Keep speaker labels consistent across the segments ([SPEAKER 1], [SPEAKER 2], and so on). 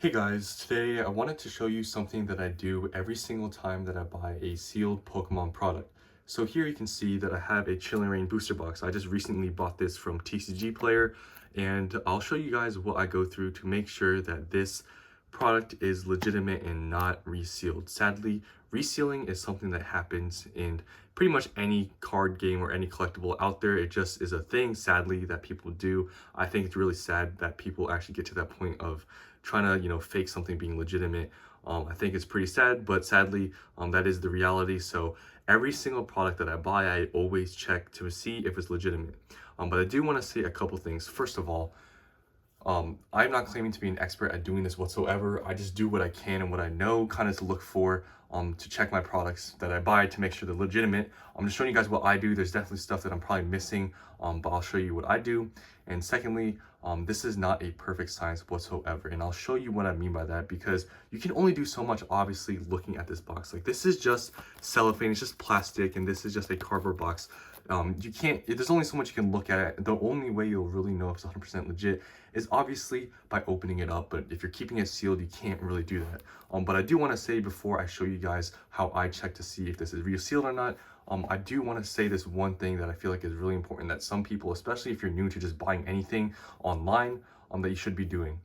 [SPEAKER 1] Hey guys, today I wanted to show you something that I do every single time that I buy a sealed Pokemon product. So here you can see that I have a Chilling Reign booster box. I just recently bought this from TCG Player, and I'll show you guys what I go through to make sure that this product is legitimate and not resealed. Sadly, resealing is something that happens in pretty much any card game or any collectible out there. It just is a thing, sadly, that people do. I think it's really sad that people actually get to that point of trying to fake something being legitimate. I think it's pretty sad, but sadly that is the reality. So every single product that I buy, I always check to see if it's legitimate. But I do want to say a couple things. First of all, I'm not claiming to be an expert at doing this whatsoever. I just do what I can and what I know kind of to look for to check my products that I buy to make sure they're legitimate. I'm just showing you guys what I do. There's definitely stuff that I'm probably missing, but I'll show you what I do. And secondly, this is not a perfect science whatsoever. And I'll show you what I mean by that, because you can only do so much, obviously, looking at this box. Like, this is just cellophane, it's just plastic, and this is just a cardboard box. You can't, there's only so much you can look at it. The only way you'll really know if it's 100% legit is obviously by opening it up. But if you're keeping it sealed, you can't really do that. But I do want to say, before I show you guys how I check to see if this is resealed or not, I do want to say this one thing that I feel like is really important, that some people, especially if you're new to just buying anything online, that you should be doing.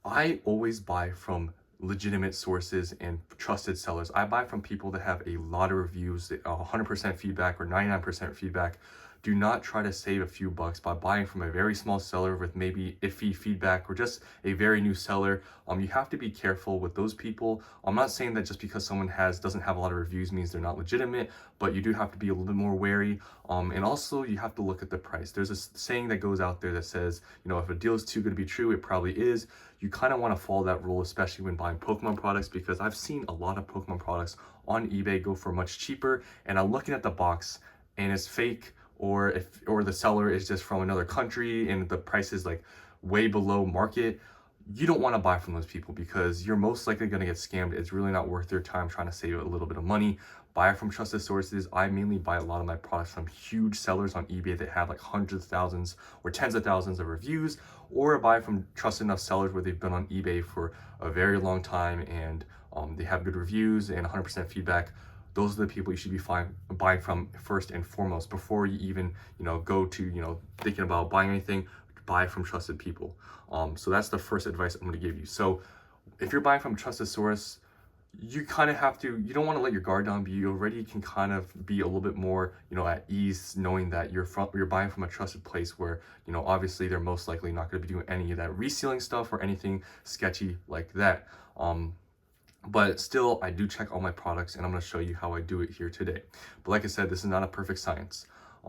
[SPEAKER 1] I always buy from legitimate sources and trusted sellers. I buy from people that have a lot of reviews, 100% feedback or 99% feedback. Do not try to save a few bucks by buying from a very small seller with maybe iffy feedback or just a very new seller. You have to be careful with those people. I'm not saying that just because someone doesn't have a lot of reviews means they're not legitimate, but you do have to be a little bit more wary. And also you have to look at the price. There's a saying that goes out there that says, if a deal is too good to be true, it probably is. You kind of want to follow that rule, especially when buying Pokemon products, because I've seen a lot of Pokemon products on eBay go for much cheaper, and I'm looking at the box and it's fake, or the seller is just from another country and the price is like way below market. You don't want to buy from those people because you're most likely going to get scammed. It's really not worth their time trying to save a little bit of money. Buy from trusted sources. I mainly buy a lot of my products from huge sellers on eBay that have like hundreds of thousands or tens of thousands of reviews, or buy from trusted enough sellers where they've been on eBay for a very long time and they have good reviews and 100% feedback. Those are the people you should be buying from first and foremost before you even go to thinking about buying anything. Buy from trusted people. So that's the first advice I'm going to give you. So if you're buying from a trusted source, you kind of have to, you don't want to let your guard down, but you already can kind of be a little bit more at ease, knowing that you're buying from a trusted place where obviously they're most likely not going to be doing any of that resealing stuff or anything sketchy like that. But still, I do check all my products, and I'm going to show you how I do it here today. But like I said, this is not a perfect science.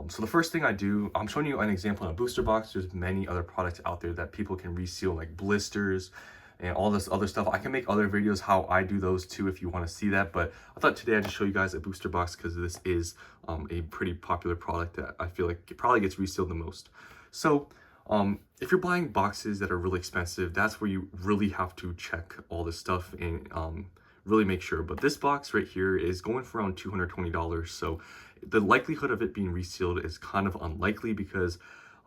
[SPEAKER 1] So the first thing I do, I'm showing you an example in a booster box. There's many other products out there that people can reseal, like blisters and all this other stuff. I can make other videos how I do those too if you want to see that. But I thought today I'd just show you guys a booster box because this is a pretty popular product that I feel like it probably gets resealed the most. So if you're buying boxes that are really expensive, that's where you really have to check all this stuff and really make sure. But this box right here is going for around $220. So the likelihood of it being resealed is kind of unlikely, because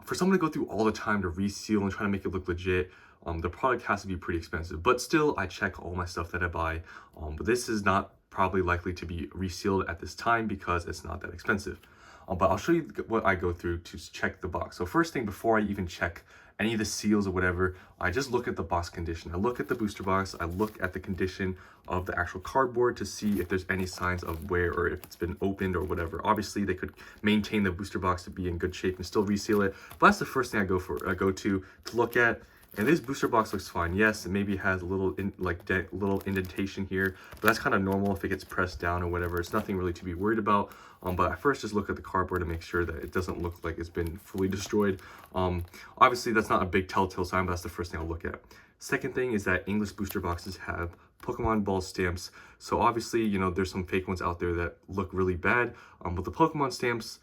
[SPEAKER 1] for someone to go through all the time to reseal and try to make it look legit, the product has to be pretty expensive. But still, I check all my stuff that I buy. But this is not probably likely to be resealed at this time because it's not that expensive. But I'll show you what I go through to check the box. So first thing, before I even check any of the seals or whatever, I just look at the box condition. I look at the booster box, I look at the condition of the actual cardboard to see if there's any signs of wear or if it's been opened or whatever. Obviously, they could maintain the booster box to be in good shape and still reseal it, but that's the first thing I go to look at. And this booster box looks fine. Yes, it maybe has a little little indentation here, but that's kind of normal if it gets pressed down or whatever. It's nothing really to be worried about. But I first just look at the cardboard to make sure that it doesn't look like it's been fully destroyed. Obviously, that's not a big telltale sign, but that's the first thing I'll look at. Second thing is that English booster boxes have Pokemon ball stamps. So obviously, there's some fake ones out there that look really bad. But the Pokemon stamps,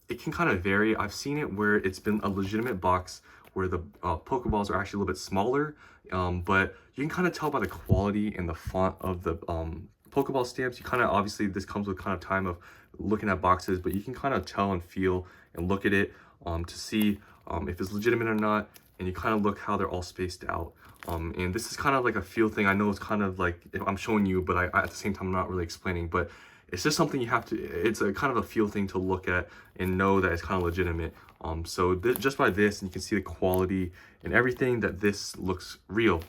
[SPEAKER 1] it can kind of vary. I've seen it where it's been a legitimate box where the Pokeballs are actually a little bit smaller, but you can kind of tell by the quality and the font of the Pokeball stamps. You kind of, obviously this comes with kind of time of looking at boxes, but you can kind of tell and feel and look at it to see if it's legitimate or not. And you kind of look how they're all spaced out. And this is kind of like a feel thing. I know it's kind of like if I'm showing you, but I at the same time I'm not really explaining, but it's just something you have to, it's a kind of a feel thing to look at and know that it's kind of legitimate. So just by this, and you can see the quality and everything, that this looks real.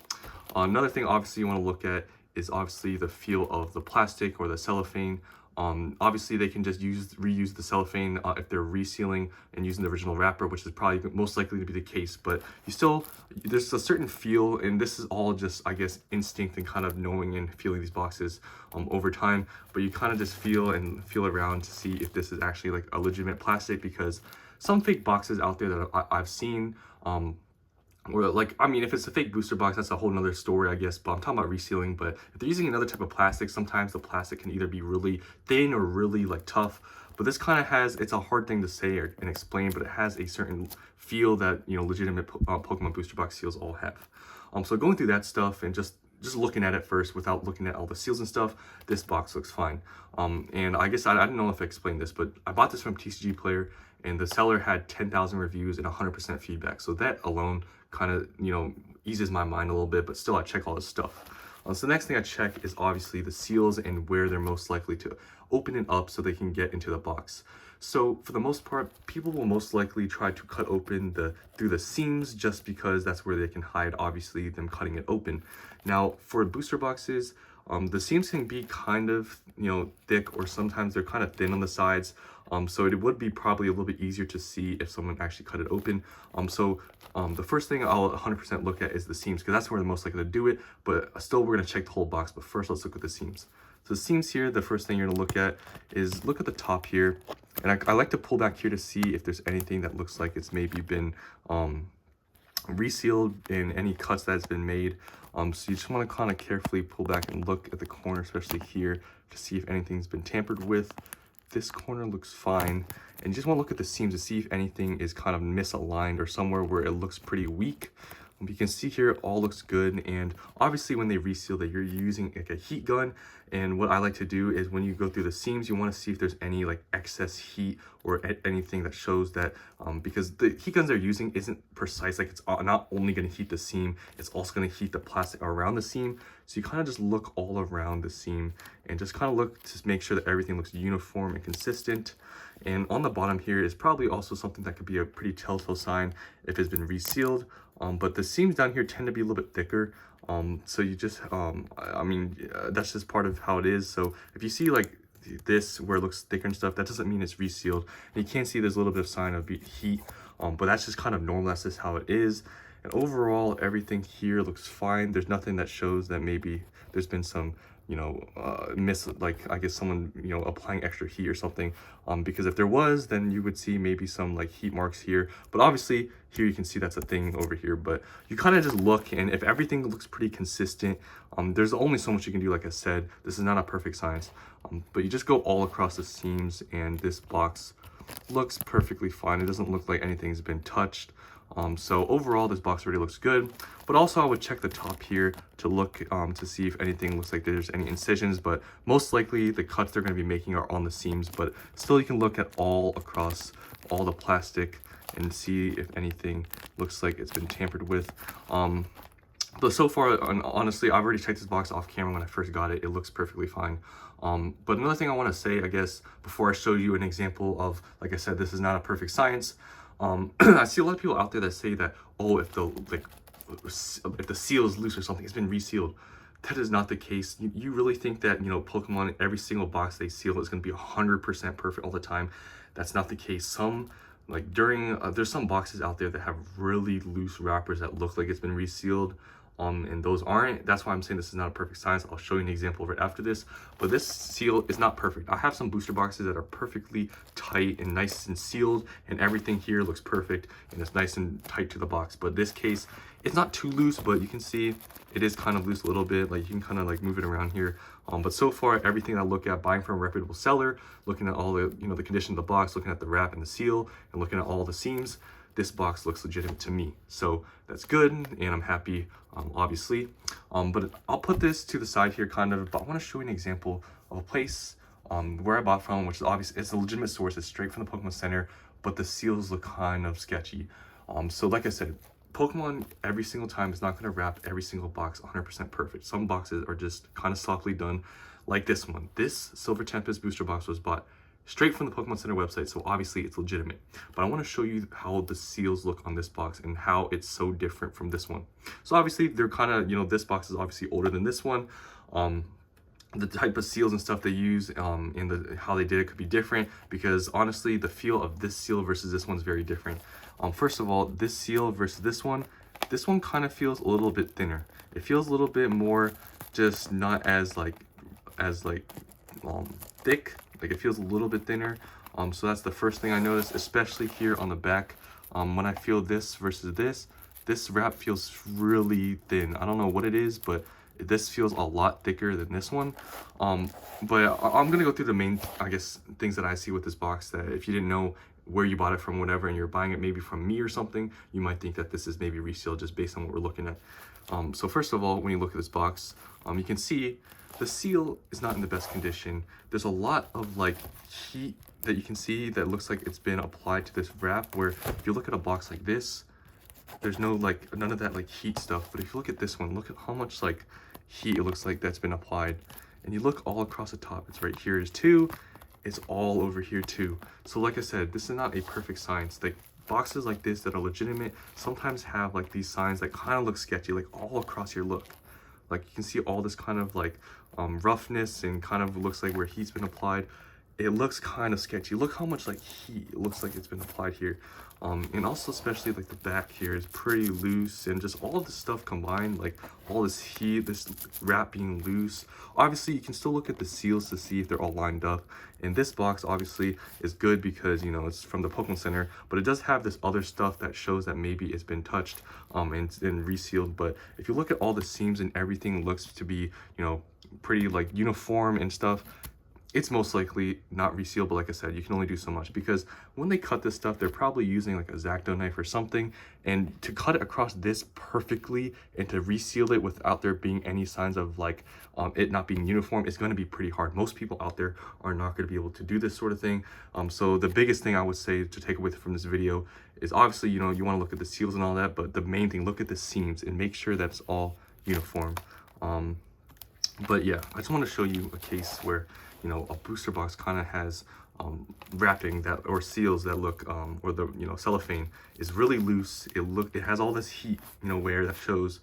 [SPEAKER 1] Another thing obviously you want to look at is obviously the feel of the plastic or the cellophane. Obviously they can just reuse the cellophane if they're resealing and using the original wrapper, which is probably most likely to be the case, but you still, there's a certain feel, and this is all just, I guess, instinct and kind of knowing and feeling these boxes over time, but you kind of just feel around to see if this is actually like a legitimate plastic, because some fake boxes out there that I've seen, or like, I mean, if it's a fake booster box, that's a whole nother story, I guess, but I'm talking about resealing. But if they're using another type of plastic, sometimes the plastic can either be really thin or really like tough. But this kind of has, it's a hard thing to say and explain, but it has a certain feel that, you know, legitimate Pokemon booster box seals all have. So going through that stuff and just looking at it first without looking at all the seals and stuff, this box looks fine. And I guess I don't know if I explained this, but I bought this from TCG Player, and the seller had 10,000 reviews and 100% feedback. So that alone kind of, you know, eases my mind a little bit, but still I check all this stuff. So the next thing I check is obviously the seals and where they're most likely to open it up so they can get into the box. So for the most part, people will most likely try to cut open through the seams, just because that's where they can hide, obviously, them cutting it open. Now for booster boxes, the seams can be kind of, you know, thick, or sometimes they're kind of thin on the sides. So it would be probably a little bit easier to see if someone actually cut it open. The first thing I'll 100% look at is the seams, because that's where they're most likely to do it. But still, we're going to check the whole box. But first, let's look at the seams. So the seams here, the first thing you're going to look at is look at the top here. And I like to pull back here to see if there's anything that looks like it's maybe been resealed in any cuts that's been made. So you just want to kind of carefully pull back and look at the corner, especially here, to see if anything's been tampered with. This corner looks fine, and you just want to look at the seams to see if anything is kind of misaligned or somewhere where it looks pretty weak. You can see here it all looks good, and obviously when they reseal that, you're using like a heat gun. And what I like to do is when you go through the seams, you want to see if there's any like excess heat or anything that shows that, because the heat guns they're using isn't precise. Like, it's not only going to heat the seam, it's also going to heat the plastic around the seam. So you kind of just look all around the seam and just kind of look to make sure that everything looks uniform and consistent. And on the bottom here is probably also something that could be a pretty telltale sign if it's been resealed. But the seams down here tend to be a little bit thicker. So you just, I mean, that's just part of how it is. So if you see like this where it looks thicker and stuff, that doesn't mean it's resealed. And you can see there's a little bit of sign of heat, but that's just kind of normal. That's just how it is. And overall, everything here looks fine. There's nothing that shows that maybe there's been some, you know, like, I guess someone, you know, applying extra heat or something. Because if there was, then you would see maybe some like heat marks here. But obviously here you can see that's a thing over here. But you kind of just look, and if everything looks pretty consistent, there's only so much you can do. Like I said, this is not a perfect science. But you just go all across the seams, and this box looks perfectly fine. It doesn't look like anything's been touched. So overall, this box already looks good. But also I would check the top here to look to see if anything looks like there's any incisions, but most likely the cuts they're going to be making are on the seams. But still, you can look at all across all the plastic and see if anything looks like it's been tampered with. But so far, honestly, I've already checked this box off camera when I first got it. It looks perfectly fine. But another thing I want to say, I guess, before I show you an example of, like I said, this is not a perfect science. I see a lot of people out there that say that, oh, if the seal is loose or something, it's been resealed. That is not the case. You really think that, you know, Pokemon, every single box they seal is going to be 100% perfect all the time? That's not the case. Some, like there's some boxes out there that have really loose wrappers that look like it's been resealed. And those aren't. That's why I'm saying this is not a perfect science. I'll show you an example of it after this. But this seal is not perfect. I have some booster boxes that are perfectly tight and nice and sealed, and everything here looks perfect and it's nice and tight to the box. But this case, it's not too loose, but you can see it is kind of loose a little bit. Like, you can kind of like move it around here. But so far, everything I look at, buying from a reputable seller, looking at all the, you know, the condition of the box, looking at the wrap and the seal, and looking at all the seams, this box looks legitimate to me. So that's good, and I'm happy, obviously. But I'll put this to the side here kind of, but I want to show you an example of a place where I bought from, which is obviously, it's a legitimate source. It's straight from the Pokemon Center, but the seals look kind of sketchy. So like I said, Pokemon every single time is not going to wrap every single box 100% perfect. Some boxes are just kind of softly done, like this one. This Silver Tempest booster box was bought straight from the Pokemon Center website, so obviously it's legitimate. But I want to show you how the seals look on this box and how it's so different from this one. So obviously they're kind of, you know, this box is obviously older than this one. The type of seals and stuff they use how they did it could be different, because honestly the feel of this seal versus this one is very different. First of all, this seal versus this one kind of feels a little bit thinner. It feels a little bit more just not as thick. Like, it feels a little bit thinner. So that's the first thing I noticed, especially here on the back. When I feel this versus this wrap feels really thin. I don't know what it is, but this feels a lot thicker than this one. But I'm gonna go through the main, I guess, things that I see with this box, that if you didn't know where you bought it from, whatever, and you're buying it maybe from me or something, you might think that this is maybe resealed just based on what we're looking at. So first of all, when you look at this box, you can see the seal is not in the best condition. There's a lot of like heat that you can see that looks like it's been applied to this wrap, where if you look at a box like this, there's no like none of that like heat stuff. But if you look at this one, look at how much like heat it looks like that's been applied. And you look all across the top, it's right here is too, it's all over here too. So like I said, this is not a perfect science. Like, boxes like this that are legitimate sometimes have like these signs that kind of look sketchy, like all across your look. Like, you can see all this kind of like roughness, and kind of looks like where heat's been applied. It looks kind of sketchy. Look how much like heat it looks like it's been applied here. And also especially like the back here is pretty loose, and just all of this stuff combined, like all this heat, this wrap being loose. Obviously you can still look at the seals to see if they're all lined up. And this box obviously is good because, you know, it's from the Pokemon Center, but it does have this other stuff that shows that maybe it's been touched and resealed. But if you look at all the seams and everything looks to be, you know, pretty like uniform and stuff, it's most likely not resealed. But like I said, you can only do so much, because when they cut this stuff, they're probably using like a X-Acto knife or something, and to cut it across this perfectly and to reseal it without there being any signs of like it not being uniform is going to be pretty hard. Most people out there are not going to be able to do this sort of thing. So the biggest thing I would say to take away from this video is, obviously, you know, you want to look at the seals and all that, but the main thing, look at the seams and make sure that's all uniform. But yeah, I just want to show you a case where, you know, a booster box kind of has wrapping that, or seals that look, or the, you know, cellophane is really loose. It has all this heat, you know, wear that shows,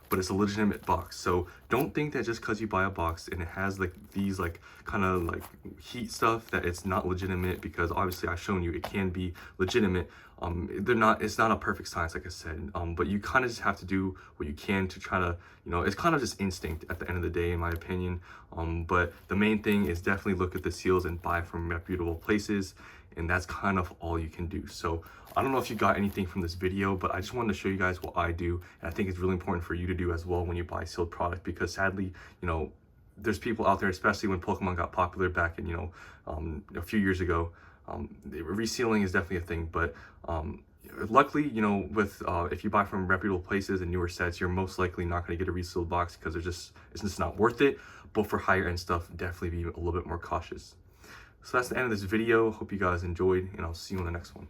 [SPEAKER 1] but it's a legitimate box. So don't think that just because you buy a box and it has like these like kind of like heat stuff that it's not legitimate, because obviously I've shown you it can be legitimate. It's not a perfect science, like I said, but you kind of just have to do what you can to try to, you know, it's kind of just instinct at the end of the day, in my opinion. But the main thing is definitely look at the seals and buy from reputable places, and that's kind of all you can do. So I don't know if you got anything from this video, but I just wanted to show you guys what I do, and I think it's really important for you to do as well when you buy sealed product, because sadly, you know, there's people out there, especially when Pokemon got popular back in, you know, a few years ago. Resealing is definitely a thing, but luckily, you know, with if you buy from reputable places and newer sets, you're most likely not going to get a resealed box, because it's just not worth it. But for higher end stuff, definitely be a little bit more cautious. So that's the end of this video. Hope you guys enjoyed, and I'll see you in the next one.